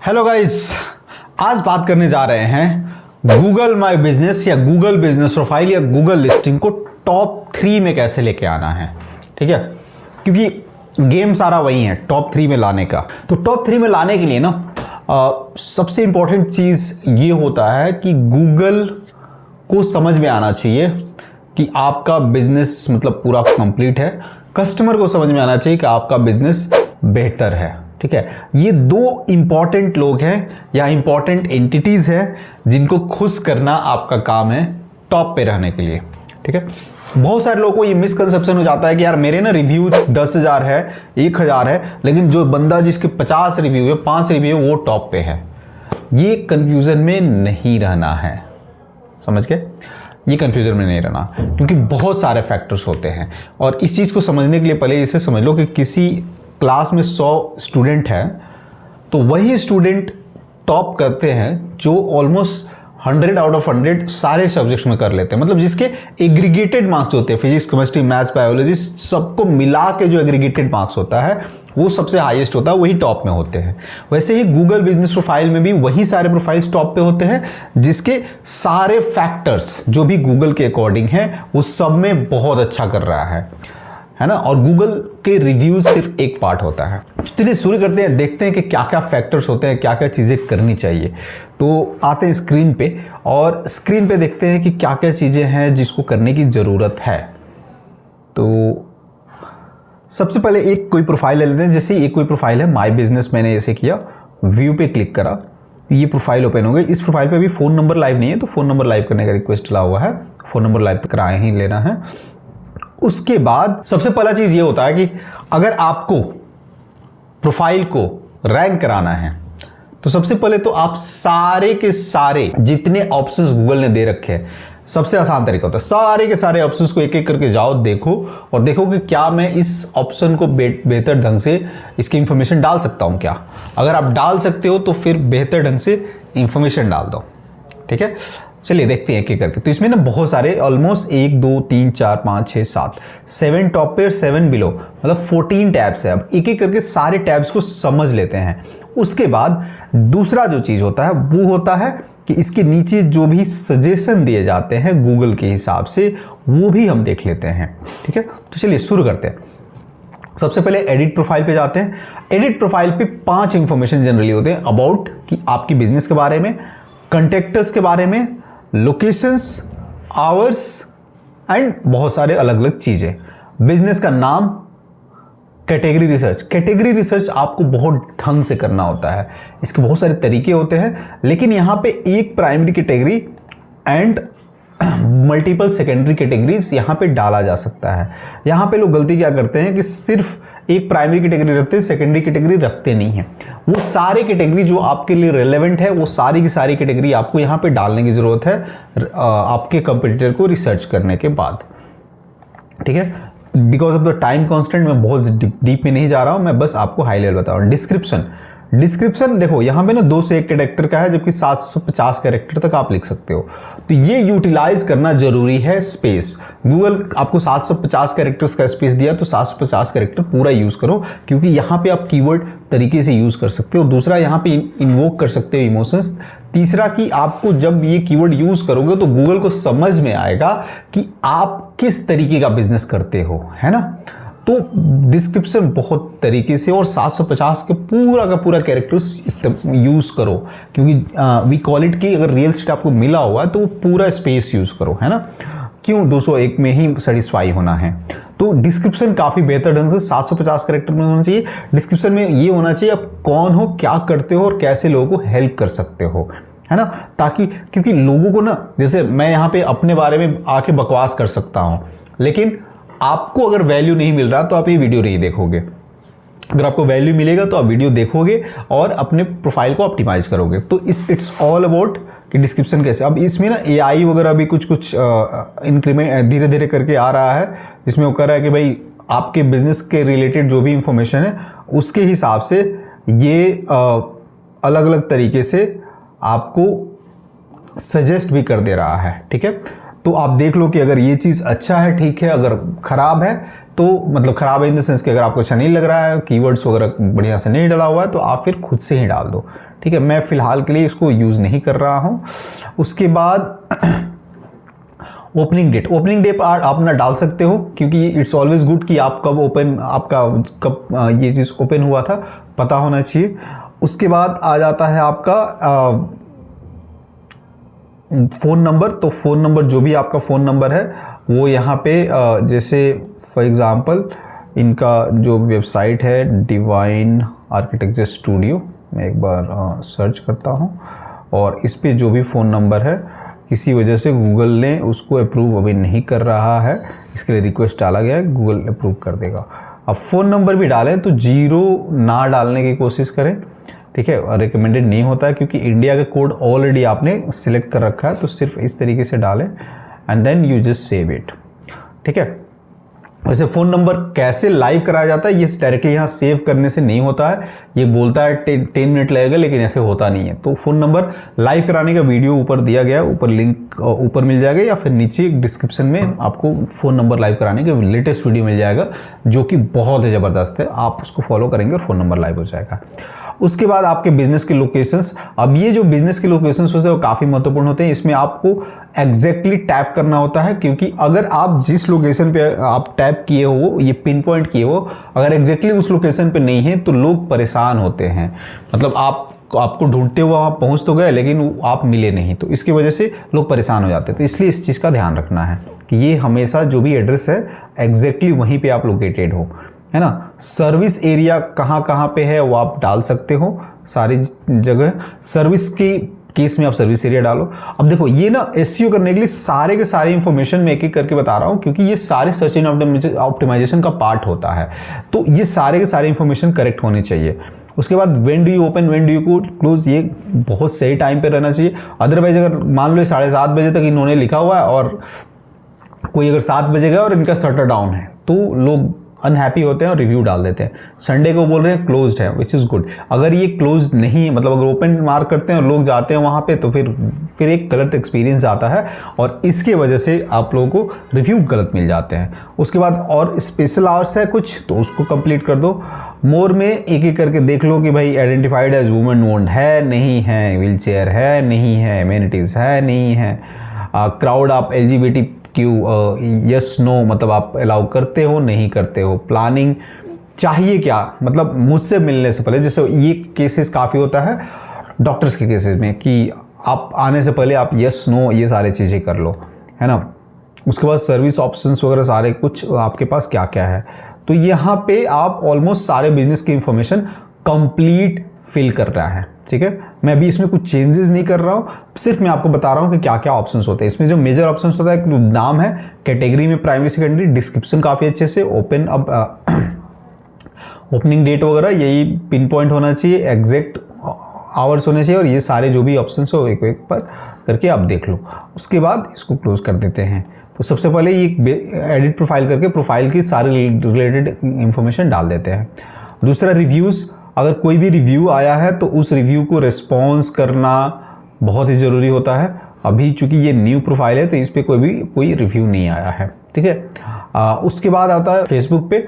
Hello guys, आज बात करने जा रहे हैं गूगल माई बिजनेस या गूगल बिजनेस प्रोफाइल या गूगल लिस्टिंग को टॉप 3 में कैसे लेके आना है। ठीक है, क्योंकि गेम सारा वही है टॉप 3 में लाने का। तो टॉप 3 में लाने के लिए ना सबसे इंपॉर्टेंट चीज़ ये होता है कि गूगल को समझ में आना चाहिए कि आपका बिजनेस मतलब पूरा कंप्लीट है। कस्टमर को समझ में आना चाहिए कि आपका बिजनेस बेहतर है। ठीक है, ये दो इंपॉर्टेंट लोग हैं या इंपॉर्टेंट एंटिटीज हैं जिनको खुश करना आपका काम है टॉप पे रहने के लिए। ठीक है, बहुत सारे लोगों को ये मिसकंसेप्शन हो जाता है कि यार मेरे ना रिव्यू 10,000 है, 1,000 है, लेकिन जो बंदा जिसके 50 रिव्यू है, 5 रिव्यू है, वो टॉप पे है। ये कंफ्यूजन में नहीं रहना है, समझ गए? ये कंफ्यूजन में नहीं रहना, क्योंकि बहुत सारे फैक्टर्स होते हैं। और इस चीज़ को समझने के लिए पहले इसे समझ लो कि किसी क्लास में 100 स्टूडेंट हैं तो वही स्टूडेंट टॉप करते हैं जो ऑलमोस्ट 100 आउट ऑफ 100 सारे सब्जेक्ट्स में कर लेते हैं। मतलब जिसके एग्रीगेटेड मार्क्स होते हैं, फिजिक्स, केमिस्ट्री, मैथ्स, बायोलॉजी सबको मिला के जो एग्रीगेटेड मार्क्स होता है वो सबसे हाईएस्ट होता है, वही टॉप में होते हैं। वैसे ही गूगल बिजनेस प्रोफाइल में भी वही सारे प्रोफाइल्स टॉप पे होते हैं जिसके सारे फैक्टर्स जो भी गूगल के अकॉर्डिंग है वो सब में बहुत अच्छा कर रहा है ना। और गूगल के रिव्यूज सिर्फ एक पार्ट होता है। चलिए शुरू करते हैं, देखते हैं कि क्या क्या फैक्टर्स होते हैं, क्या क्या चीज़ें करनी चाहिए। तो आते हैं स्क्रीन पे और स्क्रीन पे देखते हैं कि क्या क्या चीज़ें हैं जिसको करने की ज़रूरत है। तो सबसे पहले एक कोई प्रोफाइल ले लेते हैं। जैसे एक कोई प्रोफाइल है माई बिजनेस, मैंने ऐसे किया, व्यू पे क्लिक करा, ये प्रोफाइल ओपन हो गई। इस प्रोफाइल पे अभी फ़ोन नंबर लाइव नहीं है, तो फ़ोन नंबर लाइव करने का रिक्वेस्ट ला हुआ है। फ़ोन नंबर लाइव कराए ही लेना है। उसके बाद सबसे पहला चीज ये होता है कि अगर आपको प्रोफाइल को रैंक कराना है तो सबसे पहले तो आप सारे के सारे जितने ऑप्शंस गूगल ने दे रखे हैं, सबसे आसान तरीका होता है सारे के सारे ऑप्शंस को एक एक करके जाओ, देखो और देखो कि क्या मैं इस ऑप्शन को बेहतर ढंग से इसकी इंफॉर्मेशन डाल सकता हूं क्या। अगर आप डाल सकते हो तो फिर बेहतर ढंग से इंफॉर्मेशन डाल दो। ठीक है, चलिए देखते हैं एक एक करके। तो इसमें ना बहुत सारे ऑलमोस्ट 1 2 3 4 5 6 7 टॉप पे और 7 बिलो, मतलब 14 टैब्स है। अब एक एक करके सारे टैब्स को समझ लेते हैं। उसके बाद दूसरा जो चीज़ होता है वो होता है कि इसके नीचे जो भी सजेशन दिए जाते हैं गूगल के हिसाब से वो भी हम देख लेते हैं। ठीक है, तो चलिए शुरू करते हैं। सबसे पहले एडिट प्रोफाइल पे जाते हैं। एडिट प्रोफाइल पे 5 इंफॉर्मेशन जनरली होते हैं। अबाउट कि आपकी बिजनेस के बारे में, कंटेक्टर्स के बारे में, लोकेशंस, आवर्स एंड बहुत सारे अलग अलग चीज़ें। बिजनेस का नाम, कैटेगरी रिसर्च। कैटेगरी रिसर्च आपको बहुत ढंग से करना होता है, इसके बहुत सारे तरीके होते हैं, लेकिन यहाँ पे एक primary category and multiple secondary categories यहाँ पे डाला जा सकता है। यहाँ पे लोग गलती क्या करते हैं कि सिर्फ एक प्राइमरी कैटेगरी रखते हैं, सेकेंडरी कैटेगरी रखते नहीं हैं। वो सारे कैटेगरी जो आपके लिए रेलेवेंट है वो सारी की सारी कैटेगरी आपको यहाँ पे डालने की ज़रूरत है आपके कंपटीटर को रिसर्च करने के बाद। ठीक है, because of the time constant मैं बहुत डीप में नहीं जा रहा हूँ, मैं बस आपको हाई लेवल बता रहा हूँ। डिस्क्रिप्शन देखो यहाँ पे ना 2 से 1 कैरेक्टर का है, जबकि 750 कैरेक्टर तक आप लिख सकते हो। तो ये यूटिलाइज करना जरूरी है स्पेस। गूगल आपको 750 कैरेक्टर्स का स्पेस दिया तो 750 कैरेक्टर पूरा यूज करो, क्योंकि यहाँ पे आप कीवर्ड तरीके से यूज कर सकते हो। दूसरा यहाँ पे इन्वोक कर सकते हो इमोशंस। तीसरा कि आपको जब ये कीवर्ड यूज करोगे तो गूगल को समझ में आएगा कि आप किस तरीके का बिजनेस करते हो, है ना। तो डिस्क्रिप्शन बहुत तरीके से और 750 के पूरा का पूरा कैरेक्टर्स यूज़ करो, क्योंकि वी कॉल इट कि अगर रियल एस्टेट आपको मिला हुआ है तो पूरा स्पेस यूज़ करो, है ना। क्यों 201 में ही सेटिस्फाई होना है। तो डिस्क्रिप्शन काफ़ी बेहतर ढंग से 750 कैरेक्टर में होना चाहिए। डिस्क्रिप्शन में ये होना चाहिए आप कौन हो, क्या करते हो और कैसे लोगों को हेल्प कर सकते हो, है ना। ताकि क्योंकि लोगों को ना, जैसे मैं यहाँ पे अपने बारे में आके बकवास कर सकता हूँ, लेकिन आपको अगर वैल्यू नहीं मिल रहा तो आप ये वीडियो नहीं देखोगे। अगर आपको वैल्यू मिलेगा तो आप वीडियो देखोगे और अपने प्रोफाइल को ऑप्टिमाइज करोगे। तो इट्स ऑल अबाउट कि डिस्क्रिप्शन कैसे। अब इसमें ना एआई वगैरह भी कुछ इंक्रीमेंट धीरे धीरे करके आ रहा है, जिसमें वो कर रहा है कि भाई आपके बिजनेस के रिलेटेड जो भी इंफॉर्मेशन है उसके हिसाब से ये अलग अलग तरीके से आपको सजेस्ट भी कर दे रहा है। ठीक है, तो आप देख लो कि अगर ये चीज़ अच्छा है ठीक है, अगर ख़राब है तो मतलब ख़राब है इन द सेंस कि अगर आपको अच्छा नहीं लग रहा है, कीवर्ड्स वगैरह बढ़िया से नहीं डाला हुआ है, तो आप फिर खुद से ही डाल दो। ठीक है, मैं फ़िलहाल के लिए इसको यूज़ नहीं कर रहा हूँ। उसके बाद ओपनिंग डेट आप अपना डाल सकते हो, क्योंकि इट्स ऑलवेज गुड कि आप कब ये चीज़ ओपन हुआ था पता होना चाहिए। उसके बाद आ जाता है आपका फ़ोन नंबर। तो फ़ोन नंबर, जो भी आपका फ़ोन नंबर है वो यहाँ पे जैसे फॉर एग्ज़ाम्पल इनका जो वेबसाइट है डिवाइन आर्किटेक्चर स्टूडियो, मैं एक बार सर्च करता हूँ, और इस पे जो भी फ़ोन नंबर है किसी वजह से गूगल ने उसको अप्रूव अभी नहीं कर रहा है, इसके लिए रिक्वेस्ट डाला गया है, गूगल अप्रूव कर देगा। अब फ़ोन नंबर भी डालें तो 0 ना डालने की कोशिश करें। ठीक है, और रिकमेंडेड नहीं होता है क्योंकि इंडिया का कोड ऑलरेडी आपने सिलेक्ट कर रखा है, तो सिर्फ इस तरीके से डालें and then you just save it. ठीक है, वैसे फ़ोन नंबर कैसे लाइव कराया जाता है, ये डायरेक्टली यहाँ सेव करने से नहीं होता है, ये बोलता है 10 मिनट लगेगा, लेकिन ऐसे होता नहीं है। तो फ़ोन नंबर लाइव कराने का वीडियो ऊपर दिया गया है, ऊपर लिंक ऊपर मिल जाएगा, या फिर नीचे डिस्क्रिप्शन में आपको फ़ोन नंबर लाइव कराने का लेटेस्ट वीडियो मिल जाएगा, जो कि बहुत ही ज़बरदस्त है। आप उसको फॉलो करेंगे और फ़ोन नंबर लाइव हो जाएगा। उसके बाद आपके बिजनेस के लोकेशंस। अब ये जो बिजनेस के लोकेशंस होते हैं वो काफ़ी महत्वपूर्ण होते हैं। इसमें आपको एग्जैक्टली टैप करना होता है, क्योंकि अगर आप जिस लोकेशन पे आप टैप किए हो, ये पिन पॉइंट किए हो, अगर एग्जैक्टली उस लोकेशन पे नहीं है तो लोग परेशान होते हैं। मतलब आपको ढूंढते हुए वहाँ पहुँच तो गए लेकिन आप मिले नहीं, तो इसकी वजह से लोग परेशान हो जाते हैं। तो इसलिए इस चीज़ का ध्यान रखना है कि ये हमेशा जो भी एड्रेस है एग्जैक्टली वहीं पे आप लोकेटेड हो, है ना। सर्विस एरिया कहाँ कहाँ पे है वो आप डाल सकते हो, सारी जगह। सर्विस की केस में आप सर्विस एरिया डालो। अब देखो ये ना एसईओ करने के लिए सारे के सारे इंफॉर्मेशन मैं एक एक करके बता रहा हूँ, क्योंकि ये सारे सर्च इंजन ऑप्टिमाइजेशन का पार्ट होता है, तो ये सारे के सारे इंफॉर्मेशन करेक्ट होने चाहिए। उसके बाद when do you open, when do you close, ये बहुत सही टाइम पे रहना चाहिए। अदरवाइज अगर मान लो 7:30 बजे तक इन्होंने लिखा हुआ है और कोई अगर 7 बजे गया और इनका शटर डाउन है, तो लोग अनहैप्पी होते हैं और रिव्यू डाल देते हैं। संडे को बोल रहे हैं क्लोज्ड है, विच इज़ गुड। अगर ये क्लोज्ड नहीं है, मतलब अगर ओपन मार्क करते हैं और लोग जाते हैं वहाँ पे, तो फिर एक गलत एक्सपीरियंस आता है और इसके वजह से आप लोगों को रिव्यू गलत मिल जाते हैं। उसके बाद और स्पेशल आवर्स है कुछ, तो उसको कंप्लीट कर दो। मोर में एक एक करके देख लो कि भाई आइडेंटिफाइड एज वुमेन ओन्ड है नहीं है, व्हील चेयर है नहीं है, एमेनिटीज़ है नहीं है, क्राउड आप LGBT यस नो मतलब आप अलाउ करते हो नहीं करते हो, प्लानिंग चाहिए क्या, मतलब मुझसे मिलने से पहले, जैसे ये केसेस काफ़ी होता है डॉक्टर्स के केसेस में कि आप आने से पहले आप यस नो ये सारी चीज़ें कर लो, है ना। उसके बाद सर्विस ऑप्शंस वगैरह सारे कुछ आपके पास क्या क्या है, तो यहाँ पे आप ऑलमोस्ट सारे बिजनेस की इंफॉर्मेशन कंप्लीट फिल कर रहा है। ठीक है, मैं अभी इसमें कुछ चेंजेस नहीं कर रहा हूँ, सिर्फ मैं आपको बता रहा हूँ कि क्या क्या ऑप्शंस होते हैं। इसमें जो मेजर ऑप्शंस होता है, नाम है, कैटेगरी में प्राइमरी सेकेंडरी, डिस्क्रिप्शन काफ़ी अच्छे से, ओपनिंग डेट वगैरह यही पिन पॉइंट होना चाहिए, एग्जैक्ट आवर्स होने चाहिए, और ये सारे जो भी ऑप्शंस हो एक एक पर करके आप देख लो। उसके बाद इसको क्लोज कर देते हैं। तो सबसे पहले ये एडिट प्रोफाइल करके प्रोफाइल की सारी रिलेटेड इंफॉर्मेशन डाल देते हैं। दूसरा रिव्यूज़, अगर कोई भी रिव्यू आया है तो उस रिव्यू को रिस्पॉन्स करना बहुत ही ज़रूरी होता है। अभी चूंकि ये न्यू प्रोफाइल है तो इस पर कोई रिव्यू नहीं आया है। ठीक है, उसके बाद आता है फेसबुक पे।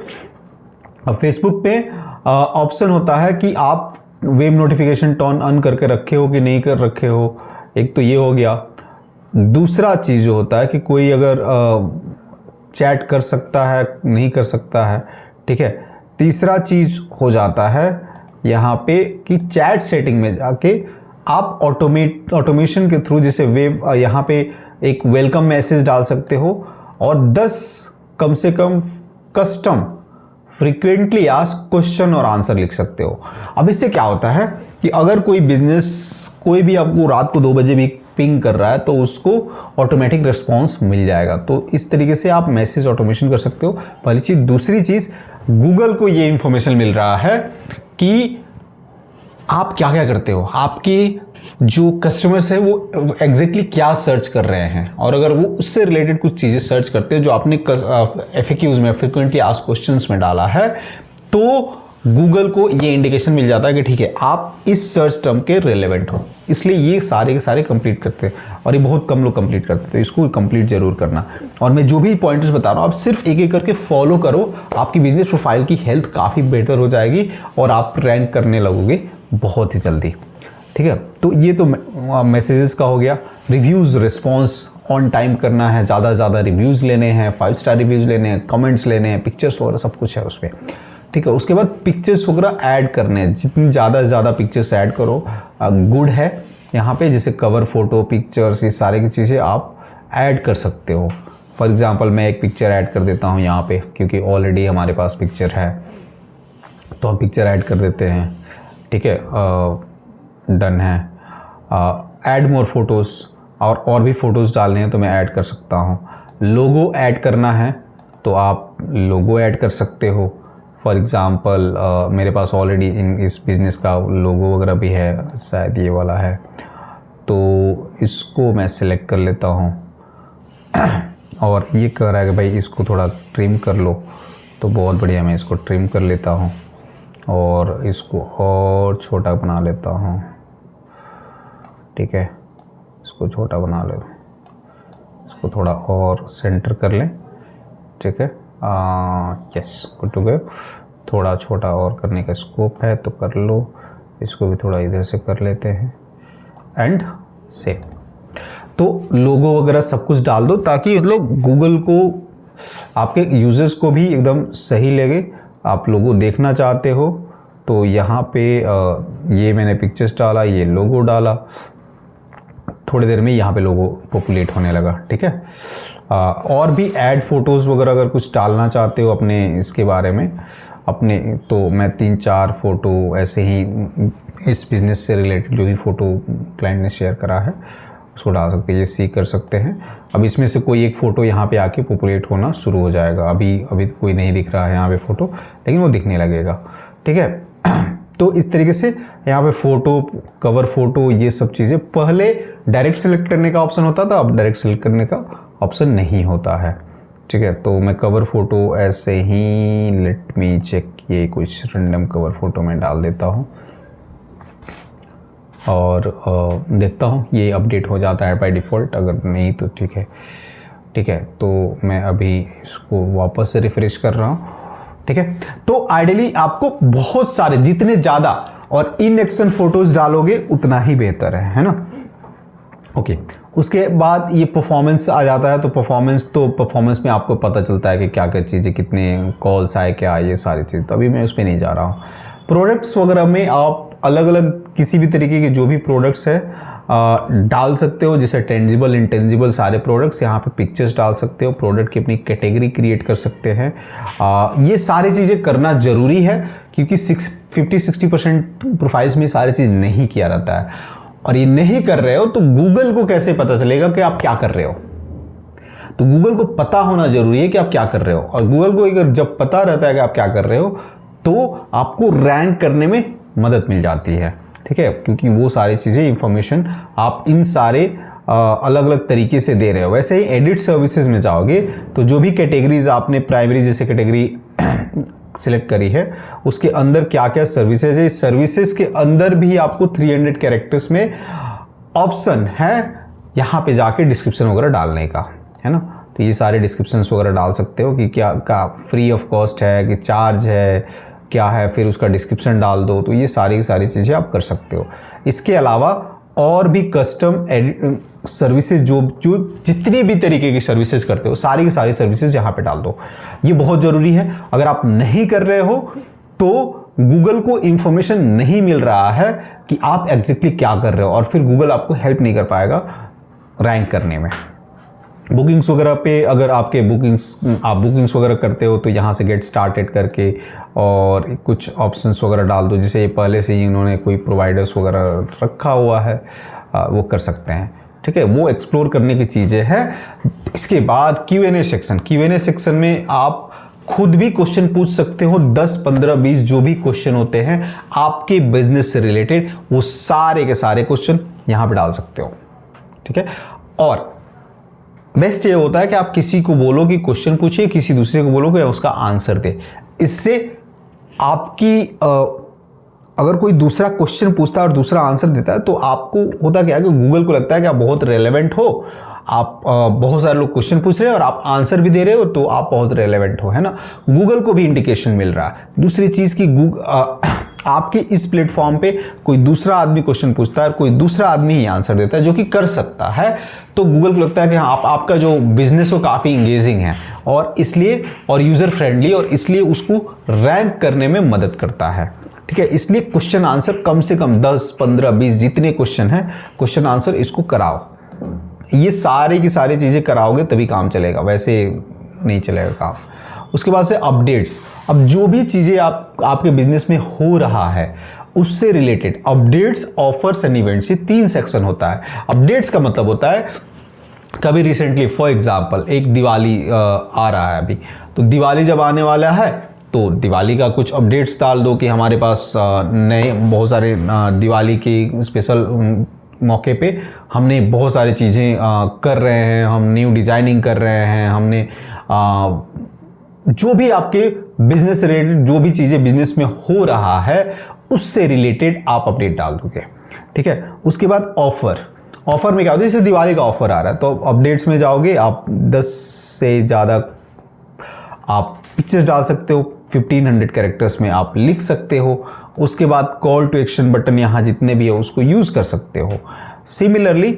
अब फेसबुक पे ऑप्शन होता है कि आप वेब नोटिफिकेशन टर्न ऑन करके रखे हो कि नहीं कर रखे हो, एक तो ये हो गया। दूसरा चीज़ जो होता है कि कोई अगर चैट कर सकता है नहीं कर सकता है। ठीक है, तीसरा चीज़ हो जाता है यहाँ पे कि चैट सेटिंग में जाके आप ऑटोमेशन के थ्रू जैसे वेब यहाँ पे एक वेलकम मैसेज डाल सकते हो और 10 कम से कम कस्टम फ्रीक्वेंटली आस्क क्वेश्चन और आंसर लिख सकते हो। अब इससे क्या होता है कि अगर कोई बिजनेस कोई भी आपको रात को 2 बजे भी पिंग कर रहा है तो उसको ऑटोमेटिक रिस्पॉन्स मिल जाएगा। तो इस तरीके से आप मैसेज ऑटोमेशन कर सकते हो, पहली चीज़। दूसरी चीज़, गूगल को ये इंफॉर्मेशन मिल रहा है कि आप क्या क्या करते हो, आपके जो कस्टमर्स हैं वो एग्जैक्टली क्या सर्च कर रहे हैं, और अगर वो उससे रिलेटेड कुछ चीज़ें सर्च करते हैं जो आपने FAQs में फ्रीक्वेंटली आस्क्ड क्वेश्चंस में डाला है, तो गूगल को ये इंडिकेशन मिल जाता है कि ठीक है आप इस सर्च टर्म के रिलेवेंट हो, इसलिए ये सारे के सारे कंप्लीट करते हैं और ये बहुत कम लोग कंप्लीट करते हैं, तो इसको कंप्लीट जरूर करना। और मैं जो भी पॉइंटर्स बता रहा हूँ आप सिर्फ एक एक करके फॉलो करो, आपकी बिजनेस प्रोफाइल की हेल्थ काफ़ी बेहतर हो जाएगी और आप रैंक करने लगोगे बहुत ही जल्दी। ठीक है, तो ये तो मैसेजेस का हो गया। रिव्यूज़ रिस्पॉन्स ऑन टाइम करना है, ज़्यादा से ज़्यादा रिव्यूज़ लेने हैं, 5 स्टार रिव्यूज़ लेने हैं, कमेंट्स लेने हैं, पिक्चर्स वगैरह सब कुछ है उसमें। ठीक है, उसके बाद पिक्चर्स वगैरह ऐड करने हैं, जितनी ज़्यादा से ज़्यादा पिक्चर्स ऐड करो गुड है। यहाँ पे जैसे कवर फोटो, पिक्चर्स, ये सारे की चीज़ें आप ऐड कर सकते हो। फॉर एग्जांपल मैं एक पिक्चर ऐड कर देता हूँ यहाँ पे, क्योंकि ऑलरेडी हमारे पास पिक्चर है तो हम पिक्चर ऐड कर देते हैं। ठीक है, डन है। ऐड मोर फोटोज़, और भी फ़ोटोज़ डालने हैं तो मैं ऐड कर सकता हूँ। लोगो ऐड करना है तो आप लोगो ऐड कर सकते हो। फॉर एग्ज़ाम्पल मेरे पास ऑलरेडी इस बिज़नेस का लोगो वगैरह भी है, शायद ये वाला है, तो इसको मैं सिलेक्ट कर लेता हूँ और ये कह रहा है कि भाई इसको थोड़ा ट्रिम कर लो, तो बहुत बढ़िया, मैं इसको ट्रिम कर लेता हूँ और इसको और छोटा बना लेता हूँ। ठीक है, इसको छोटा बना ले, इसको थोड़ा और सेंटर कर लें। ठीक है, यस, गुड टू गो। थोड़ा छोटा और करने का स्कोप है तो कर लो, इसको भी थोड़ा इधर से कर लेते हैं एंड सेव। तो लोगो वगैरह सब कुछ डाल दो ताकि मतलब गूगल को, आपके यूजर्स को भी एकदम सही लगे। आप लोगो देखना चाहते हो तो यहाँ पे ये मैंने पिक्चर्स डाला, ये लोगो डाला, थोड़ी देर में यहाँ पे लोगो पॉपुलेट होने लगा। ठीक है, और भी ऐड फोटोज़ वगैरह अगर कुछ डालना चाहते हो अपने इसके बारे में अपने, तो मैं 3-4 फ़ोटो ऐसे ही इस बिज़नेस से रिलेटेड जो भी फ़ोटो क्लाइंट ने शेयर करा है उसको डाल सकते हैं, ये सी कर सकते हैं। अब इसमें से कोई एक फ़ोटो यहाँ पे आके पॉपुलेट होना शुरू हो जाएगा। अभी तो कोई नहीं दिख रहा है यहाँ पे फ़ोटो, लेकिन वो दिखने लगेगा। ठीक है, तो इस तरीके से यहाँ पे फ़ोटो, कवर फ़ोटो, ये सब चीज़ें, पहले डायरेक्ट सेलेक्ट करने का ऑप्शन होता था, अब डायरेक्ट सेलेक्ट करने का ऑप्शन नहीं होता है। ठीक है, तो मैं कवर फ़ोटो ऐसे ही, लेट मी चेक, ये कुछ रैंडम कवर फ़ोटो मैं डाल देता हूँ और देखता हूँ ये अपडेट हो जाता है बाय डिफ़ॉल्ट, अगर नहीं तो ठीक है। ठीक है, तो मैं अभी इसको वापस से रिफ्रेश कर रहा हूँ। ठीक है, तो आइडियली आपको बहुत सारे, जितने ज़्यादा और इन एक्शन फ़ोटोज़ डालोगे उतना ही बेहतर है ना। ओके, उसके बाद ये परफॉर्मेंस आ जाता है। तो परफॉर्मेंस में आपको पता चलता है कि क्या क्या चीज़ें, कितने कॉल्स आए, क्या ये सारी चीज़, तो अभी मैं उस पर नहीं जा रहा हूँ। प्रोडक्ट्स वगैरह में आप अलग अलग किसी भी तरीके के जो भी प्रोडक्ट्स है डाल सकते हो, जैसे टेंजिबल, इंटेंजिबल सारे प्रोडक्ट्स। यहाँ पे पिक्चर्स डाल सकते हो, प्रोडक्ट की अपनी कैटेगरी क्रिएट कर सकते हैं। ये सारी चीज़ें करना ज़रूरी है क्योंकि 50-60% प्रोफाइल्स में सारी चीज़ नहीं किया रहता है, और ये नहीं कर रहे हो तो गूगल को कैसे पता चलेगा कि आप क्या कर रहे हो। तो गूगल को पता होना जरूरी है कि आप क्या कर रहे हो, और गूगल को अगर जब पता रहता है कि आप क्या कर रहे हो तो आपको रैंक करने में मदद मिल जाती है। ठीक है, क्योंकि वो सारी चीज़ें, इंफॉर्मेशन आप इन सारे अलग अलग तरीके से दे रहे हो। वैसे ही एडिट सर्विसेज में जाओगे तो जो भी कैटेगरीज आपने प्राइमरी जैसे कैटेगरी सिलेक्ट करी है उसके अंदर क्या क्या सर्विसेज है, इस सर्विसेज के अंदर भी आपको 300 कैरेक्टर्स में ऑप्शन है यहाँ पे जाके डिस्क्रिप्शन वगैरह डालने का, है ना। तो ये सारे डिस्क्रिप्शंस वगैरह डाल सकते हो कि क्या फ्री ऑफ कॉस्ट है, कि चार्ज है, क्या है, फिर उसका डिस्क्रिप्शन डाल दो। तो ये सारी चीज़ें आप कर सकते हो। इसके अलावा और भी कस्टम सर्विसेज जो जितनी भी तरीके की सर्विसेज करते हो, सारी की सारी सर्विसेज यहाँ पे डाल दो। ये बहुत ज़रूरी है। अगर आप नहीं कर रहे हो तो गूगल को इंफॉर्मेशन नहीं मिल रहा है कि आप एग्जैक्टली क्या कर रहे हो, और फिर गूगल आपको हेल्प नहीं कर पाएगा रैंक करने में। बुकिंग्स वगैरह पे अगर आप बुकिंग्स वगैरह करते हो तो यहाँ से गेट स्टार्टेड करके और कुछ ऑप्शंस वगैरह डाल दो, जैसे पहले से ही उन्होंने कोई प्रोवाइडर्स वगैरह रखा हुआ है, वो कर सकते हैं। ठीक है, वो एक्सप्लोर करने की चीज़ें हैं। इसके बाद Q&A सेक्शन में आप खुद भी क्वेश्चन पूछ सकते हो। 10, 15, 20 जो भी क्वेश्चन होते हैं आपके बिजनेस से रिलेटेड, वो सारे के सारे क्वेश्चन यहाँ पे डाल सकते हो। ठीक है, और बेस्ट ये होता है कि आप किसी को बोलो कि क्वेश्चन पूछिए, किसी दूसरे को बोलो कि उसका आंसर दे। इससे आपकी अगर कोई दूसरा क्वेश्चन पूछता है और दूसरा आंसर देता है तो आपको होता क्या है कि गूगल को लगता है कि आप बहुत रेलेवेंट हो, आप बहुत सारे लोग क्वेश्चन पूछ रहे हैं और आप आंसर भी दे रहे हो तो आप बहुत रेलेवेंट हो, है ना। गूगल को भी इंडिकेशन मिल रहा है। दूसरी चीज़ की आपके इस प्लेटफॉर्म पे कोई दूसरा आदमी क्वेश्चन पूछता है और कोई दूसरा आदमी ही आंसर देता है जो कि कर सकता है, तो गूगल को लगता है कि हाँ आपका जो बिजनेस हो काफ़ी इंगेजिंग है और इसलिए और यूज़र फ्रेंडली, और इसलिए उसको रैंक करने में मदद करता है। ठीक है, इसलिए क्वेश्चन आंसर कम से कम 10, 15, 20 जितने क्वेश्चन हैं, क्वेश्चन आंसर इसको कराओ। ये सारी की सारी चीज़ें कराओगे तभी काम चलेगा, वैसे नहीं चलेगा काम। उसके बाद से अपडेट्स। अब जो भी चीज़ें आपके बिजनेस में हो रहा है उससे related updates, offers and events, ये 3 सेक्शन होता है। अपडेट्स का मतलब होता है कभी रिसेंटली फॉर एग्जांपल एक दिवाली आ रहा है अभी, तो दिवाली जब आने वाला है तो दिवाली का कुछ अपडेट्स डाल दो कि हमारे पास नए बहुत सारे दिवाली के स्पेशल मौके पे हमने बहुत सारी चीज़ें कर रहे हैं, हम न्यू डिज़ाइनिंग कर रहे हैं, हमने जो भी आपके बिजनेस रिलेटेड जो भी चीज़ें बिजनेस में हो रहा है उससे रिलेटेड आप अपडेट डाल दोगे। ठीक है, उसके बाद ऑफर में क्या होता है, जैसे दिवाली का ऑफर आ रहा है तो अपडेट्स में जाओगे, आप 10 से ज़्यादा आप पिक्चर्स डाल सकते हो, 1500 कैरेक्टर्स में आप लिख सकते हो। उसके बाद कॉल टू एक्शन बटन यहाँ जितने भी है उसको यूज़ कर सकते हो। सिमिलरली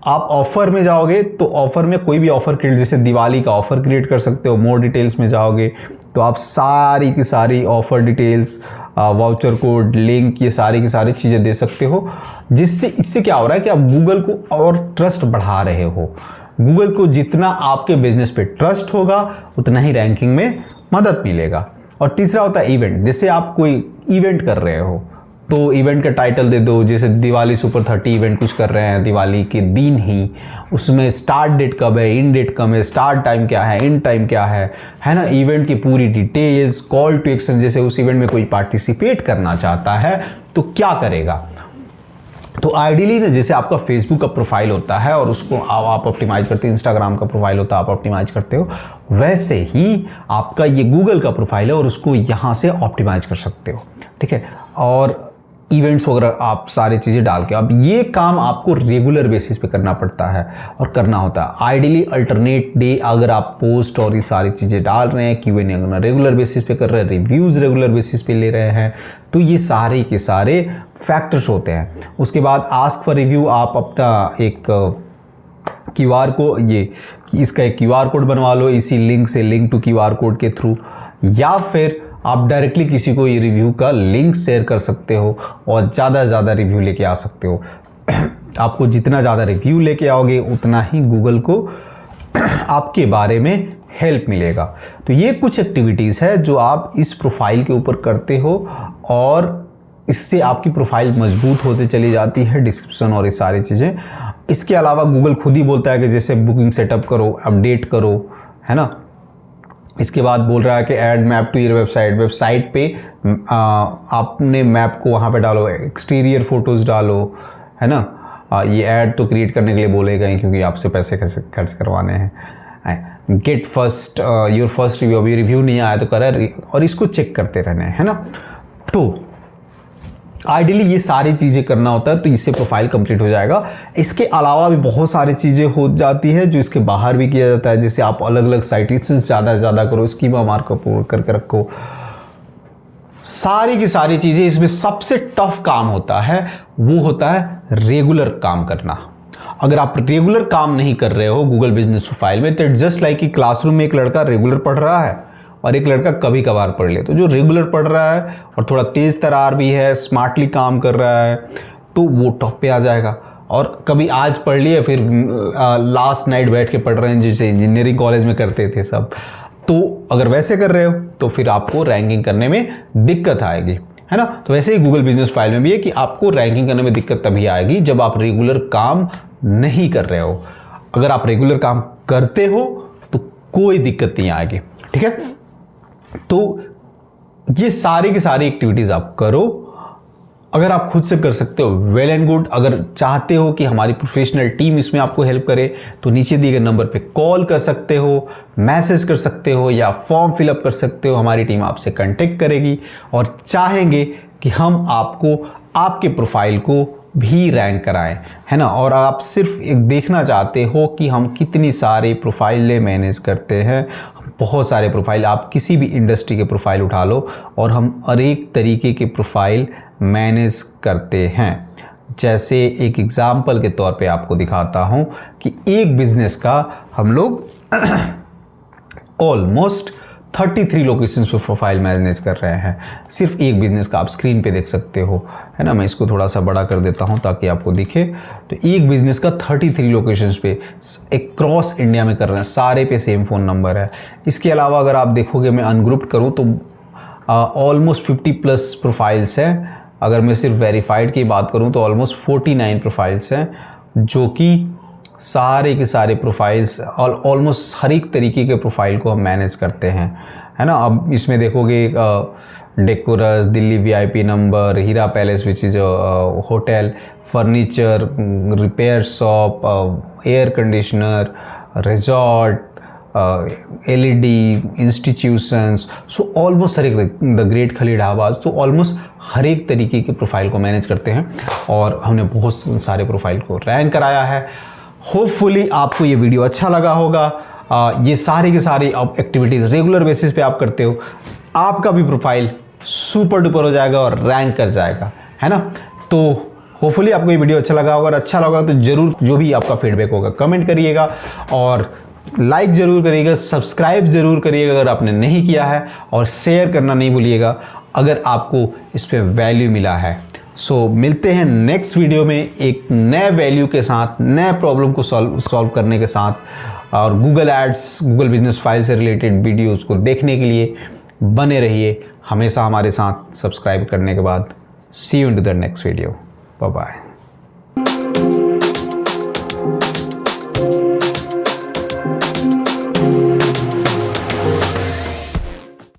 आप ऑफ़र में जाओगे तो ऑफ़र में कोई भी ऑफ़र क्रिएट, जैसे दिवाली का ऑफ़र क्रिएट कर सकते हो। मोर डिटेल्स में जाओगे तो आप सारी की सारी offer details, voucher code, link, ये सारी की सारी चीज़ें दे सकते हो, जिससे इससे क्या हो रहा है कि आप गूगल को और ट्रस्ट बढ़ा रहे हो। गूगल को जितना आपके बिजनेस पे ट्रस्ट होगा उतना ही रैंकिंग में मदद मिलेगा। और तीसरा होता है इवेंट। जैसे आप कोई इवेंट कर रहे हो तो इवेंट का टाइटल दे दो, जैसे दिवाली सुपर 30 इवेंट कुछ कर रहे हैं दिवाली के दिन ही, उसमें स्टार्ट डेट कब है, इन डेट कब है, स्टार्ट टाइम क्या है, इन टाइम क्या है ना, इवेंट की पूरी डिटेल्स, कॉल टू एक्शन, जैसे उस इवेंट में कोई पार्टिसिपेट करना चाहता है तो क्या करेगा। तो आइडियली ना, जैसे आपका फेसबुक का प्रोफाइल होता है और उसको आप ऑप्टिमाइज करते हो, इंस्टाग्राम का प्रोफाइल होता है आप ऑप्टिमाइज करते हो, वैसे ही आपका ये गूगल का प्रोफाइल है और उसको यहाँ से ऑप्टिमाइज कर सकते हो। ठीक है, और इवेंट्स वगैरह आप सारी चीज़ें डाल के, अब ये काम आपको रेगुलर बेसिस पे करना पड़ता है और करना होता है। आइडियली अल्टरनेट डे अगर आप पोस्ट और ये सारी चीज़ें डाल रहे हैं, Q&A अगर रेगुलर बेसिस पे कर रहे हैं, रिव्यूज़ रेगुलर बेसिस पे ले रहे हैं, तो ये सारे के सारे फैक्टर्स होते हैं। उसके बाद आस्क फॉर रिव्यू, आप अपना एक QR को इसका एक QR कोड बनवा लो इसी लिंक से, लिंक टू QR कोड के थ्रू, या फिर आप डायरेक्टली किसी को ये रिव्यू का लिंक शेयर कर सकते हो और ज़्यादा से ज़्यादा रिव्यू लेके आ सकते हो। आपको जितना ज़्यादा रिव्यू लेके आओगे उतना ही गूगल को आपके बारे में हेल्प मिलेगा। तो ये कुछ एक्टिविटीज़ है जो आप इस प्रोफाइल के ऊपर करते हो और इससे आपकी प्रोफाइल मजबूत होते चली जाती है, डिस्क्रिप्शन और ये सारी चीज़ें। इसके अलावा गूगल खुद ही बोलता है कि जैसे बुकिंग सेटअप करो, अपडेट करो, है ना। इसके बाद बोल रहा है कि add map to your website पे आपने मैप को वहाँ पे डालो, एक्सटीरियर फोटोज़ डालो, है ना। ये ऐड तो क्रिएट करने के लिए बोलेगा ही क्योंकि आपसे पैसे कैसे खर्च करवाने हैं। Get first your first review, अभी रिव्यू नहीं आया तो कर, और इसको चेक करते रहने, है ना। तो आइडियली ये सारी चीज़ें करना होता है तो इससे प्रोफाइल कंप्लीट हो जाएगा। इसके अलावा भी बहुत सारी चीज़ें हो जाती है जो इसके बाहर भी किया जाता है, जैसे आप अलग अलग साइटेशंस ज़्यादा से ज़्यादा करो, स्कीमा मार्कअप करके रखो, सारी की सारी चीज़ें। इसमें सबसे टफ काम होता है वो होता है रेगुलर काम करना। अगर आप रेगुलर काम नहीं कर रहे हो गूगल बिजनेस प्रोफाइल में, तो इट जस्ट लाइक कि क्लासरूम में एक लड़का रेगुलर पढ़ रहा है और एक लड़का कभी कभार पढ़ ले। तो जो रेगुलर पढ़ रहा है और थोड़ा तेज तरार भी है, स्मार्टली काम कर रहा है, तो वो टॉप पे आ जाएगा। और कभी आज पढ़ लिए फिर लास्ट नाइट बैठ के पढ़ रहे हैं, जैसे इंजीनियरिंग कॉलेज में करते थे सब, तो अगर वैसे कर रहे हो तो फिर आपको रैंकिंग करने में दिक्कत आएगी, है ना। तो वैसे ही गूगल बिजनेस फाइल में भी है कि आपको रैंकिंग करने में दिक्कत तभी आएगी जब आप रेगुलर काम नहीं कर रहे हो। अगर आप रेगुलर काम करते हो तो कोई दिक्कत नहीं आएगी, ठीक है। तो ये सारी की सारी एक्टिविटीज़ आप करो अगर आप खुद से कर सकते हो वेल एंड गुड। अगर चाहते हो कि हमारी प्रोफेशनल टीम इसमें आपको हेल्प करे तो नीचे दिए गए नंबर पे कॉल कर सकते हो, मैसेज कर सकते हो या फॉर्म फिलअप कर सकते हो। हमारी टीम आपसे कांटेक्ट करेगी और चाहेंगे कि हम आपको आपके प्रोफाइल को भी रैंक कराएं, है ना। और आप सिर्फ एक देखना चाहते हो कि हम कितनी सारे प्रोफाइलें मैनेज करते हैं। बहुत सारे प्रोफाइल, आप किसी भी इंडस्ट्री के प्रोफाइल उठा लो और हम हर एक तरीके के प्रोफाइल मैनेज करते हैं। जैसे एक एग्जाम्पल के तौर पे आपको दिखाता हूं कि एक बिजनेस का हम लोग ऑलमोस्ट 33 लोकेशंस पे प्रोफाइल मैनेज कर रहे हैं। सिर्फ एक बिजनेस का, आप स्क्रीन पे देख सकते हो, है ना। मैं इसको थोड़ा सा बड़ा कर देता हूं ताकि आपको दिखे। तो एक बिजनेस का 33 लोकेशंस पे अक्रॉस इंडिया में कर रहे हैं, सारे पे सेम फ़ोन नंबर है। इसके अलावा अगर आप देखोगे, मैं अनग्रुप्ड करूं तो ऑलमोस्ट 50+ प्रोफाइल्स हैं। अगर मैं सिर्फ वेरीफाइड की बात करूं तो ऑलमोस्ट 49 प्रोफाइल्स हैं, जो कि सारे के सारे प्रोफाइल्स ऑलमोस्ट हर एक तरीके के प्रोफाइल को हम मैनेज करते हैं, है ना। अब इसमें देखोगे decorous, Delhi VIP number, Heera palace which is hotel, furniture, repair shop, air conditioner, resort, LED, institutions, so almost हर एक, द ग्रेट खली ढाबाज, तो ऑलमोस्ट हर एक तरीके के प्रोफाइल को मैनेज करते हैं और हमने बहुत सारे प्रोफाइल को रैंक कराया है। होपफुली आपको ये वीडियो अच्छा लगा होगा। ये सारी के सारी एक्टिविटीज़ रेगुलर बेसिस पे आप करते हो, आपका भी प्रोफाइल सुपर डुपर हो जाएगा और रैंक कर जाएगा, है ना। तो होपफुली आपको ये वीडियो अच्छा लगा होगा, और अच्छा लगा तो ज़रूर जो भी आपका फीडबैक होगा कमेंट करिएगा और लाइक ज़रूर करिएगा, सब्सक्राइब ज़रूर करिएगा अगर आपने नहीं किया है, और शेयर करना नहीं भूलिएगा अगर आपको इस पर वैल्यू मिला है। सो मिलते हैं नेक्स्ट वीडियो में एक नए वैल्यू के साथ, नए प्रॉब्लम को सॉल्व करने के साथ। और Google ads, Google business file से रिलेटेड वीडियोज़ को देखने के लिए बने रहिए हमेशा हमारे साथ सब्सक्राइब करने के बाद। See you in to the next video. Bye bye.